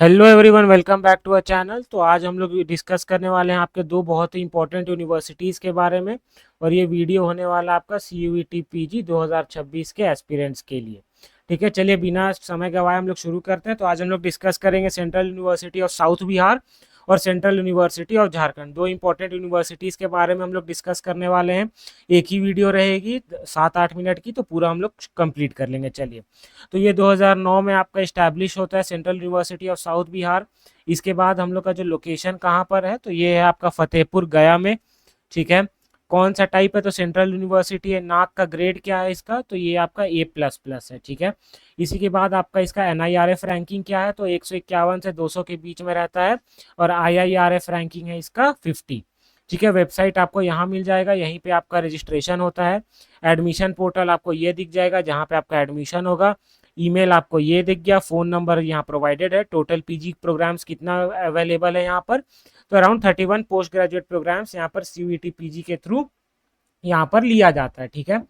Hello everyone, welcome back to our channel. तो आज हम लोग डिस्कस करने वाले हैं आपके दो बहुत ही इंपॉर्टेंट यूनिवर्सिटीज़ के बारे में। और ये वीडियो होने वाला आपका CUET PG 2026 के एस्पिरेंट्स के लिए। ठीक है, चलिए बिना समय गवाए हम लोग शुरू करते हैं। तो आज हम लोग डिस्कस करेंगे central university of south Bihar और सेंट्रल यूनिवर्सिटी ऑफ झारखंड। दो इंपॉर्टेंट यूनिवर्सिटीज़ के बारे में हम लोग डिस्कस करने वाले हैं। एक ही वीडियो रहेगी 7-8 मिनट की, तो पूरा हम लोग कंप्लीट कर लेंगे। चलिए, तो ये 2009 में आपका इस्टेब्लिश होता है central university of south Bihar. इसके बाद हम लोग का जो लोकेशन कहाँ पर है, तो ये है आपका फतेहपुर गया में। ठीक है, कौन सा टाइप है, तो सेंट्रल यूनिवर्सिटी है। नाक का ग्रेड क्या है इसका, तो ये आपका A++ है। ठीक है, इसी के बाद आपका इसका NIRF रैंकिंग क्या है, तो 151 से 200 के बीच में रहता है। और IIRF रैंकिंग है इसका 50। ठीक है, वेबसाइट आपको यहाँ मिल जाएगा, यहीं पे आपका रजिस्ट्रेशन होता है। एडमिशन पोर्टल आपको ये दिख जाएगा जहाँ पे आपका एडमिशन होगा। ईमेल आपको ये दिख गया, फ़ोन नंबर यहाँ प्रोवाइडेड है। टोटल PG प्रोग्राम्स कितना अवेलेबल है यहाँ पर, तो अराउंड 31 पोस्ट ग्रेजुएट प्रोग्राम्स यहाँ पर CUET PG के थ्रू यहाँ पर लिया जाता है। ठीक है,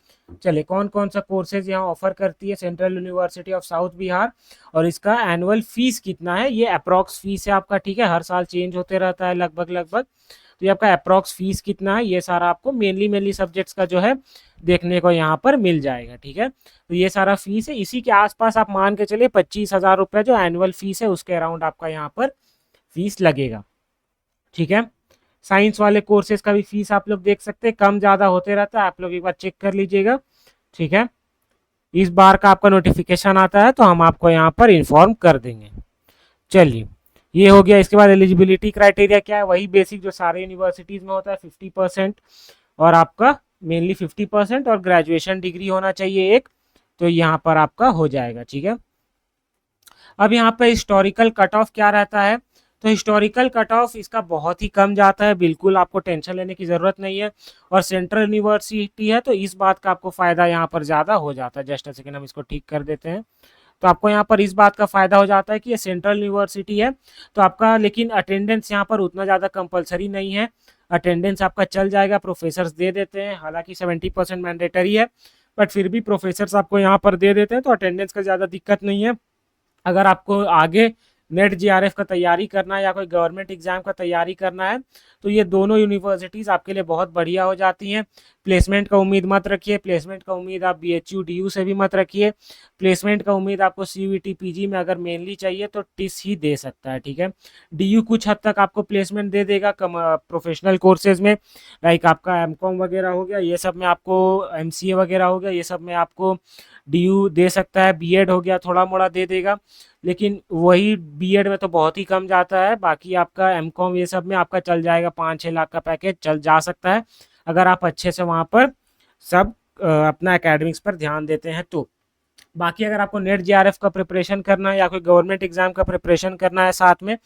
चलिए कौन कौन सा कोर्सेज यहाँ ऑफर करती है central university of south Bihar, और इसका एनुअल फीस कितना है, ये अप्रॉक्स फीस है आपका। ठीक है, हर साल चेंज होते रहता है लगभग लगभग। तो ये आपका अप्रॉक्स फीस कितना है, ये सारा आपको मेनली सब्जेक्ट्स का जो है देखने को यहाँ पर मिल जाएगा। ठीक है, तो ये सारा फीस है, इसी के आसपास आप मान के चलिए 25,000 रुपये जो एनुअल फीस है उसके अराउंड आपका यहाँ पर फीस लगेगा। ठीक है, साइंस वाले कोर्सेज का भी फीस आप लोग देख सकते हैं, कम ज़्यादा होते रहता है, आप लोग एक बार चेक कर लीजिएगा। ठीक है, इस बार का आपका नोटिफिकेशन आता है तो हम आपको यहाँ पर इन्फॉर्म कर देंगे। चलिए, ये हो गया। इसके बाद एलिजिबिलिटी क्राइटेरिया क्या है, वही बेसिक जो सारे यूनिवर्सिटीज़ में होता है, 50%। और आपका मेनली 50% और ग्रेजुएशन डिग्री होना चाहिए एक, तो यहाँ पर आपका हो जाएगा। ठीक है, अब यहाँ पे हिस्टोरिकल कट ऑफ क्या रहता है, तो हिस्टोरिकल कट ऑफ इसका बहुत ही कम जाता है, बिल्कुल आपको टेंशन लेने की ज़रूरत नहीं है। और सेंट्रल यूनिवर्सिटी है तो इस बात का आपको फ़ायदा यहाँ पर ज़्यादा हो जाता है। जस्ट अ सेकेंड, हम इसको ठीक कर देते हैं। तो आपको यहाँ पर इस बात का फ़ायदा हो जाता है कि ये सेंट्रल यूनिवर्सिटी है, तो आपका लेकिन अटेंडेंस यहाँ पर उतना ज़्यादा कंपलसरी नहीं है। अटेंडेंस आपका चल जाएगा, प्रोफेसर्स दे देते हैं, हालांकि 70% मैंडेटरी है, बट फिर भी प्रोफेसर्स आपको यहाँ पर दे देते हैं, तो अटेंडेंस का ज़्यादा दिक्कत नहीं है। अगर आपको आगे नेट JRF का तैयारी करना है या कोई गवर्नमेंट एग्जाम का तैयारी करना है, तो ये दोनों यूनिवर्सिटीज़ आपके लिए बहुत बढ़िया हो जाती हैं। प्लेसमेंट का उम्मीद मत रखिए, प्लेसमेंट का उम्मीद आप BHU DU से भी मत रखिए। प्लेसमेंट का उम्मीद आपको CUET PG में अगर मेनली चाहिए तो टिस ही दे सकता है। ठीक है, DU कुछ हद तक आपको प्लेसमेंट दे देगा प्रोफेशनल कोर्सेज में, लाइक आपका MCOM वगैरह हो गया, ये सब में आपको MCA वगैरह हो गया, ये सब में आपको DU दे सकता है। B.Ed हो गया, थोड़ा मोड़ा दे देगा, लेकिन वही B.Ed में तो बहुत ही कम जाता है। बाकी आपका MCOM ये सब में आपका चल जाएगा, 5-6 लाख का पैकेज चल जा सकता है, अगर आप अच्छे से वहाँ पर सब अपना एकेडमिक्स पर ध्यान देते हैं तो। बाकी अगर आपको नेट JRF का प्रिपरेशन करना है या कोई गवर्नमेंट एग्जाम का प्रिपरेशन करना है साथ में,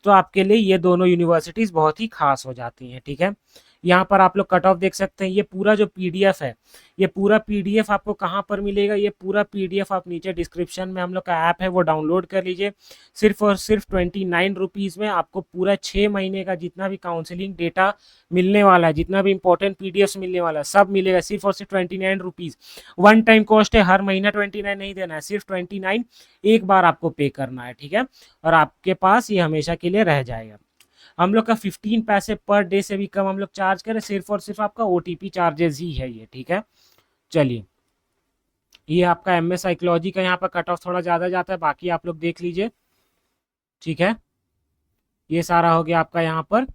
तो आपके लिए ये दोनों यूनिवर्सिटीज़ बहुत ही खास हो जाती हैं। ठीक है, यहाँ पर आप लोग कट ऑफ देख सकते हैं। ये पूरा जो PDF है, ये पूरा PDF आपको कहाँ पर मिलेगा, ये पूरा PDF आप नीचे डिस्क्रिप्शन में हम लोग का ऐप है वो डाउनलोड कर लीजिए। सिर्फ और सिर्फ 29 रुपीज़ में आपको पूरा 6 महीने का जितना भी काउंसलिंग डेटा मिलने वाला है, जितना भी इंपॉर्टेंट PDFs मिलने वाला है, सब मिलेगा सिर्फ और सिर्फ 29 रुपीज़। वन टाइम कॉस्ट है, हर महीना 29 नहीं देना है, सिर्फ 29 एक बार आपको पे करना है। ठीक है, और आपके पास ये हमेशा के लिए रह जाएगा। हम लोग का 15 पैसे पर डे से भी कम हम लोग चार्ज करें, सिर्फ और सिर्फ आपका OTP चार्जेस ही है ये। ठीक है, चलिए, ये आपका MS साइकोलॉजी का यहाँ पर कट ऑफ थोड़ा ज़्यादा जाता है, बाकी आप लोग देख लीजिए। ठीक है, ये सारा हो गया आपका यहाँ पर।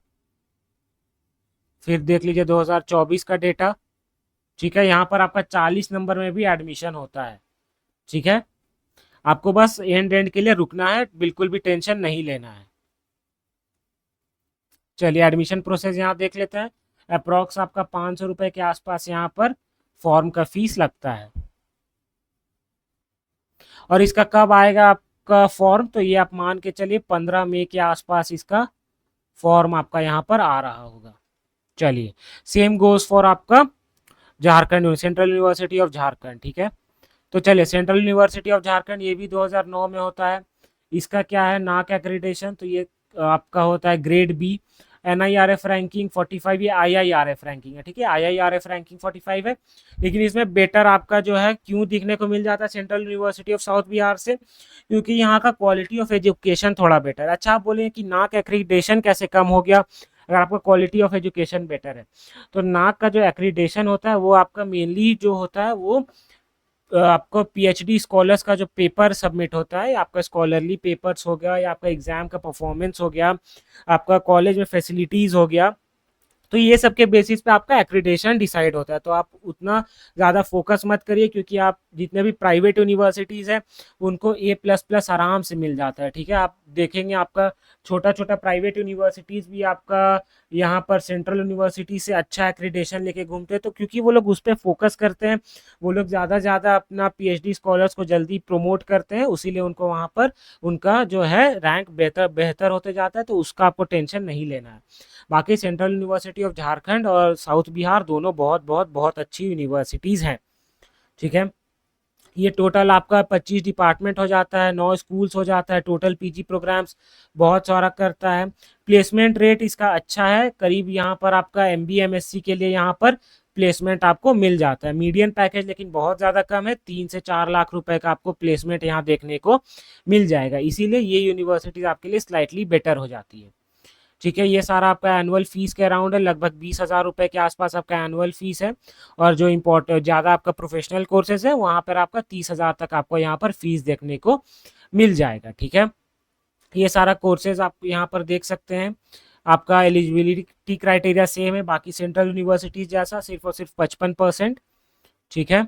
फिर देख लीजिए 2024 का डेटा। ठीक है, यहाँ पर आपका 40 नंबर में भी एडमिशन होता है। ठीक है, आपको बस एंड के लिए रुकना है, बिल्कुल भी टेंशन नहीं लेना है। चलिए, एडमिशन प्रोसेस यहाँ देख लेते हैं। अप्रॉक्स आपका 500 रुपये के आसपास यहाँ पर फॉर्म का फीस लगता है। और इसका कब आएगा आपका फॉर्म, तो ये आप मान के चलिए 15 मई के आसपास इसका फॉर्म आपका यहाँ पर आ रहा होगा। चलिए, सेम गोज फॉर आपका Jharkhand, central university of Jharkhand. ठीक है, तो चलिए, सेंट्रल यूनिवर्सिटी ऑफ झारखंड ये भी 2009 में होता है। इसका क्या है, नाक एक्रेडिटेशन, तो ये आपका होता है ग्रेड B। NIRF रैंकिंग 45, ये IIRF रैंकिंग है, ठीक है। IIRF रैंकिंग 45 है, लेकिन इसमें बेटर आपका जो है क्यों दिखने को मिल जाता है central university of south Bihar से, क्योंकि यहाँ का क्वालिटी ऑफ एजुकेशन थोड़ा बेटर है। अच्छा, आप बोलेंगे कि नाक एक्रीडेशन कैसे कम हो गया अगर आपका क्वालिटी ऑफ एजुकेशन बेटर है? तो नाक का जो एक्रीडेशन होता है वो आपका मेनली जो होता है वो आपको PhD स्कॉलर्स का जो पेपर सबमिट होता है, आपका स्कॉलरली पेपर्स हो गया, या आपका एग्जाम का परफॉर्मेंस हो गया, आपका कॉलेज में फैसिलिटीज़ हो गया, तो ये सब के बेसिस पे आपका एक्रीडेशन डिसाइड होता है। तो आप उतना ज़्यादा फोकस मत करिए, क्योंकि आप जितने भी प्राइवेट यूनिवर्सिटीज़ हैं उनको A++ आराम से मिल जाता है, ठीक है। आप देखेंगे आपका छोटा छोटा प्राइवेट यूनिवर्सिटीज़ भी आपका यहाँ पर सेंट्रल यूनिवर्सिटी से अच्छा एक्रीडेशन लेके घूमते हैं, तो क्योंकि वो लोग उस पर फोकस करते हैं, वो लोग ज़्यादा से ज़्यादा अपना PhD स्कॉलर्स को जल्दी प्रमोट करते हैं, उसीलिए उनको वहाँ पर उनका जो है रैंक बेहतर बेहतर होते जाता है, तो उसका आपको टेंशन नहीं लेना है। बाकी सेंट्रल यूनिवर्सिटी ऑफ झारखंड और साउथ बिहार दोनों बहुत बहुत बहुत अच्छी यूनिवर्सिटीज़ हैं, ठीक है। ये टोटल आपका 25 डिपार्टमेंट हो जाता है, 9 स्कूल्स हो जाता है, टोटल PG प्रोग्राम्स बहुत सारा करता है। प्लेसमेंट रेट इसका अच्छा है, करीब यहाँ पर आपका MBA MSc के लिए यहाँ पर प्लेसमेंट आपको मिल जाता है। मीडियन पैकेज लेकिन बहुत ज़्यादा कम है, 3 से 4 लाख रुपए का आपको प्लेसमेंट यहाँ देखने को मिल जाएगा, इसीलिए ये यूनिवर्सिटीज़ आपके लिए स्लाइटली बेटर हो जाती है, ठीक है। ये सारा आपका एनुअल फीस के अराउंड है, लगभग 20,000 रुपये के आसपास आपका एनुअल फीस है। और जो इम्पोर्टेंट ज़्यादा आपका प्रोफेशनल कोर्सेज है वहाँ पर आपका 30,000 तक आपको यहाँ पर फीस देखने को मिल जाएगा, ठीक है। ये सारा कोर्सेज आप यहाँ पर देख सकते हैं। आपका एलिजिबिलिटी क्राइटेरिया सेम है बाकी सेंट्रल यूनिवर्सिटीज जैसा, सिर्फ और सिर्फ 55%, ठीक है।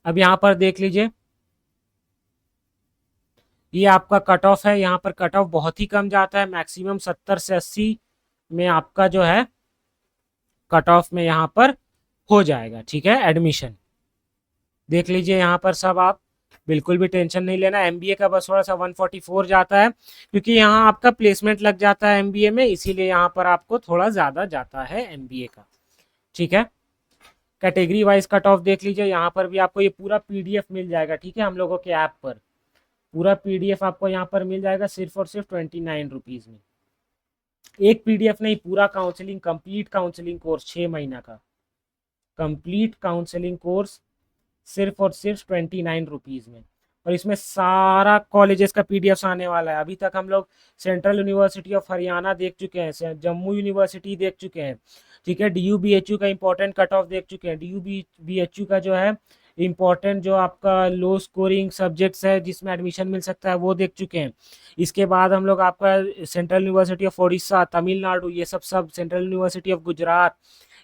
अब यहाँ पर देख लीजिए, ये आपका कट ऑफ है, यहाँ पर कट ऑफ बहुत ही कम जाता है, मैक्सिमम 70 से 80 में आपका जो है कट ऑफ में यहाँ पर हो जाएगा, ठीक है, एडमिशन। देख लीजिए यहाँ पर सब, आप बिल्कुल भी टेंशन नहीं लेना। MBA का बस थोड़ा सा 144 जाता है, क्योंकि यहाँ आपका प्लेसमेंट लग जाता है MBA में, इसीलिए यहाँ पर आपको थोड़ा ज़्यादा जाता है MBA का, ठीक है। कैटेगरी वाइज कट ऑफ देख लीजिए, यहाँ पर भी आपको ये पूरा PDF मिल जाएगा, ठीक है, हम लोगों के ऐप पर पूरा PDF आपको यहाँ पर मिल जाएगा सिर्फ और सिर्फ 29 रुपीज़ में। एक PDF नहीं, पूरा काउंसलिंग, कंप्लीट काउंसलिंग कोर्स 6 महीना का कंप्लीट काउंसलिंग कोर्स सिर्फ और सिर्फ 29 रुपीज़ में। और इसमें सारा कॉलेजेस का PDF आने वाला है। अभी तक हम लोग सेंट्रल यूनिवर्सिटी ऑफ हरियाणा देख चुके हैं, जम्मू यूनिवर्सिटी देख चुके हैं, ठीक है। DUBHU का इंपॉर्टेंट कट ऑफ देख चुके हैं। DUBHU का जो है इम्पॉर्टेंट जो आपका लो स्कोरिंग सब्जेक्ट्स है जिसमें एडमिशन मिल सकता है वो देख चुके हैं। इसके बाद हम लोग आपका central university of Orissa, Tamil Nadu, ये सब सेंट्रल यूनिवर्सिटी ऑफ गुजरात,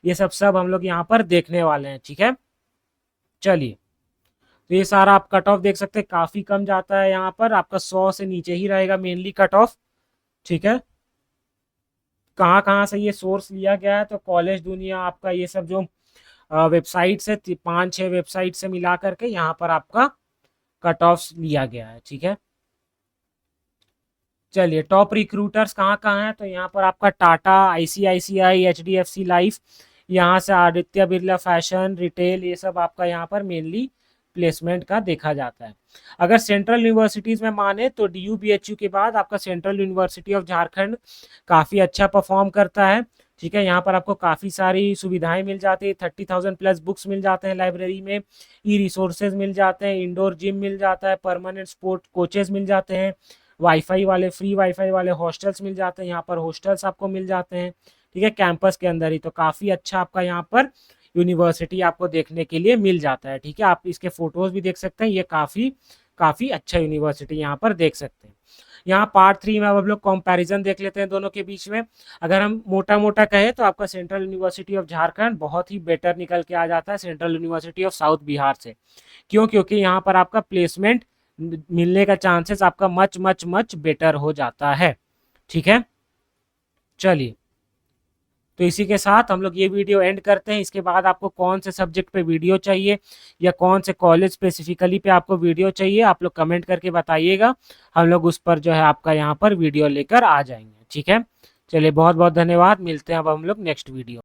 ये सब हम लोग यहाँ पर देखने वाले हैं, ठीक है। चलिए, तो ये सारा आप कट ऑफ देख सकते हैं, काफ़ी कम जाता है, यहाँ पर आपका 100 से नीचे ही रहेगा मेनली कट ऑफ, ठीक है। कहाँ कहाँ से ये सोर्स लिया गया है, तो कॉलेज दुनिया आपका ये सब जो वेबसाइट से 5-6 वेबसाइट से मिला करके यहाँ पर आपका कट ऑफ लिया गया है, ठीक है। चलिए, टॉप रिक्रूटर्स कहाँ कहाँ हैं, तो यहाँ पर आपका टाटा, ICICI, HDFC लाइफ, यहाँ से आदित्य बिरला फैशन रिटेल, ये सब आपका यहाँ पर मेनली प्लेसमेंट का देखा जाता है। अगर सेंट्रल यूनिवर्सिटीज़ में माने तो DUBHU के बाद आपका सेंट्रल यूनिवर्सिटी ऑफ झारखंड काफ़ी अच्छा परफॉर्म करता है, ठीक है। यहाँ पर आपको काफ़ी सारी सुविधाएं मिल जाती है, 30,000+ बुक्स मिल जाते हैं लाइब्रेरी में, रिसोर्सेज मिल जाते हैं, इंडोर जिम मिल जाता है, परमानेंट स्पोर्ट कोचेज मिल जाते हैं, वाईफाई वाले, फ्री वाईफाई वाले हॉस्टल्स मिल जाते हैं, यहाँ पर हॉस्टल्स आपको मिल जाते हैं, ठीक है, कैंपस के अंदर ही। तो काफ़ी अच्छा आपका यहाँ पर यूनिवर्सिटी आपको देखने के लिए मिल जाता है, ठीक है। आप इसके फोटोज़ भी देख सकते हैं, ये काफ़ी अच्छा यूनिवर्सिटी यहाँ पर देख सकते हैं। यहाँ पार्ट 3 में अब हम लोग कंपैरिजन देख लेते हैं दोनों के बीच में। अगर हम मोटा मोटा कहें तो आपका सेंट्रल यूनिवर्सिटी ऑफ झारखंड बहुत ही बेटर निकल के आ जाता है central university of south Bihar से। क्यों? क्योंकि यहाँ पर आपका प्लेसमेंट मिलने का चांसेस आपका मच मच मच बेटर हो जाता है, ठीक है। चलिए, तो इसी के साथ हम लोग ये वीडियो एंड करते हैं। इसके बाद आपको कौन से सब्जेक्ट पे वीडियो चाहिए या कौन से कॉलेज स्पेसिफिकली पे आपको वीडियो चाहिए, आप लोग कमेंट करके बताइएगा, हम लोग उस पर जो है आपका यहाँ पर वीडियो लेकर आ जाएंगे, ठीक है। चलिए, बहुत बहुत धन्यवाद, मिलते हैं अब हम लोग नेक्स्ट वीडियो।